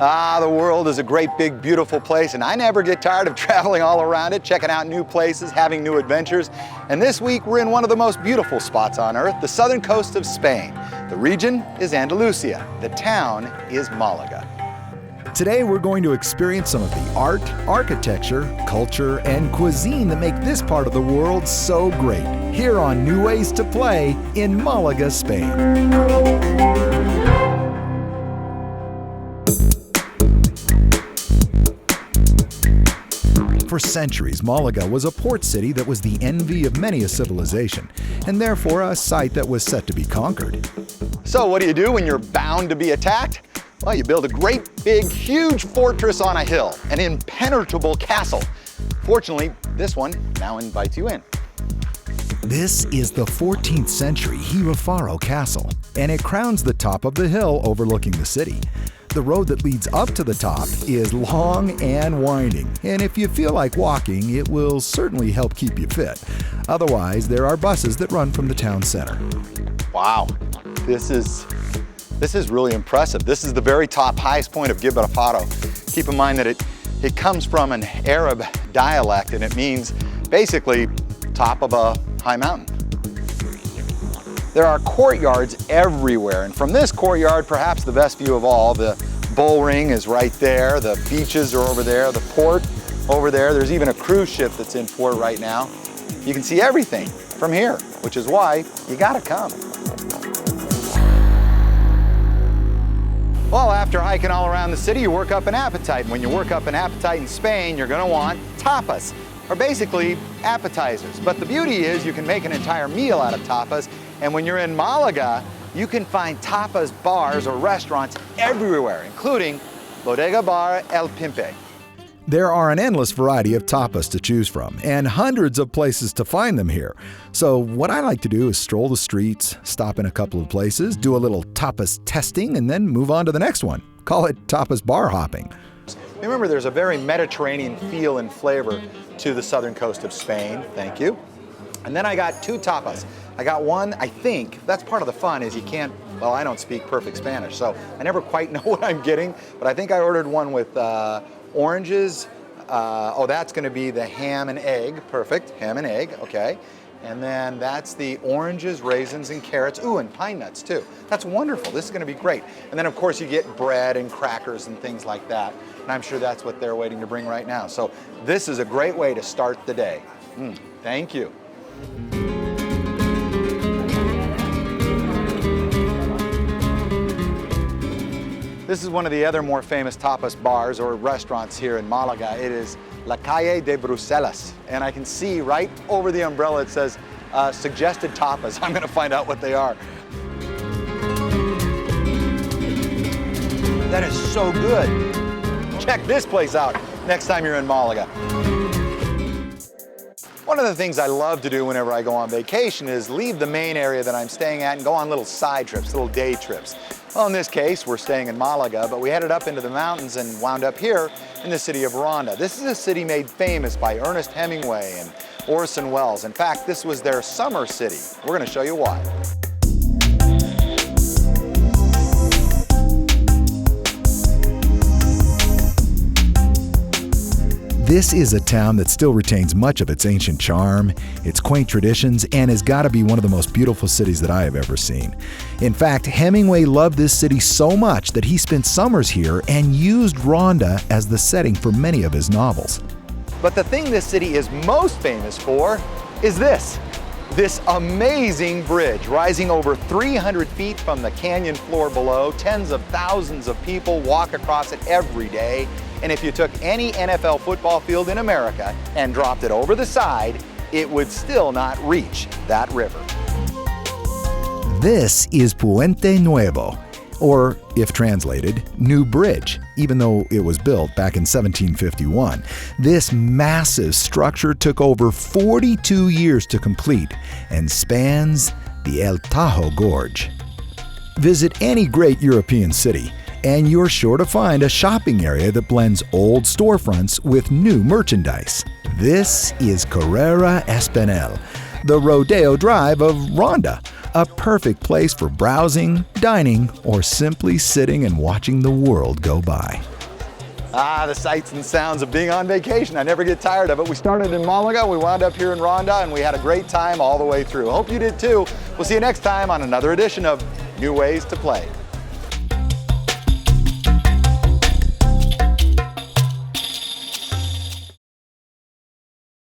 The world is a great, big, beautiful place, and I never get tired of traveling all around it, checking out new places, having new adventures. And this week, we're in one of the most beautiful spots on Earth, the southern coast of Spain. The region is Andalusia. The town is Malaga. Today, we're going to experience some of the art, architecture, culture, and cuisine that make this part of the world so great. Here on New Ways to Play in Malaga, Spain. For centuries, Malaga was a port city that was the envy of many a civilization, and therefore a site that was set to be conquered. So what do you do when you're bound to be attacked? Well, you build a great, big, huge fortress on a hill, an impenetrable castle. Fortunately, this one now invites you in. This is the 14th century Girafaro Castle, and it crowns the top of the hill overlooking the city. The road that leads up to the top is long and winding, and if you feel like walking, it will certainly help keep you fit. Otherwise, there are buses that run from the town center. Wow, this is really impressive. This is the very top, highest point of Girafaro. Keep in mind that it comes from an Arab dialect, and it means basically top of a high mountain. There are courtyards everywhere, and from this courtyard, perhaps the best view of all, the bull ring is right there, the beaches are over there, the port over there. There's even a cruise ship that's in port right now. You can see everything from here, which is why you gotta come. Well, after hiking all around the city, you work up an appetite. And when you work up an appetite in Spain, you're gonna want tapas, or basically appetizers. But the beauty is you can make an entire meal out of tapas. And when you're in Malaga, you can find tapas bars or restaurants everywhere, including Bodega Bar El Pimpe. There are an endless variety of tapas to choose from, and hundreds of places to find them here. So what I like to do is stroll the streets, stop in a couple of places, do a little tapas testing, and then move on to the next one. Call it tapas bar hopping. Remember, there's a very Mediterranean feel and flavor to the southern coast of Spain. Thank you. And then I got two tapas. I got one, I think, that's part of the fun, is you can't, well, I don't speak perfect Spanish, so I never quite know what I'm getting, but I think I ordered one with oranges. That's gonna be the ham and egg, perfect, ham and egg, okay. And then that's the oranges, raisins, and carrots. Ooh, and pine nuts too. That's wonderful, this is gonna be great. And then of course you get bread and crackers and things like that. And I'm sure that's what they're waiting to bring right now. So this is a great way to start the day. Thank you. This is one of the other more famous tapas bars or restaurants here in Malaga. It is La Calle de Bruselas. And I can see right over the umbrella it says suggested tapas. I'm gonna find out what they are. That is so good. Check this place out next time you're in Malaga. One of the things I love to do whenever I go on vacation is leave the main area that I'm staying at and go on little side trips, little day trips. Well, in this case, we're staying in Malaga, but we headed up into the mountains and wound up here in the city of Ronda. This is a city made famous by Ernest Hemingway and Orson Welles. In fact, this was their summer city. We're gonna show you why. This is a town that still retains much of its ancient charm, its quaint traditions, and has got to be one of the most beautiful cities that I have ever seen. In fact, Hemingway loved this city so much that he spent summers here and used Ronda as the setting for many of his novels. But the thing this city is most famous for is this amazing bridge rising over 300 feet from the canyon floor below. Tens of thousands of people walk across it every day. And if you took any NFL football field in America and dropped it over the side, it would still not reach that river. This is Puente Nuevo, or if translated, New Bridge, even though it was built back in 1751. This massive structure took over 42 years to complete and spans the El Tajo Gorge. Visit any great European city, and you're sure to find a shopping area that blends old storefronts with new merchandise. This is Carrera Espinel, the Rodeo Drive of Ronda. A perfect place for browsing, dining, or simply sitting and watching the world go by. Ah, the sights and sounds of being on vacation. I never get tired of it. We started in Malaga, we wound up here in Ronda, and we had a great time all the way through. Hope you did too. We'll see you next time on another edition of New Ways to Play.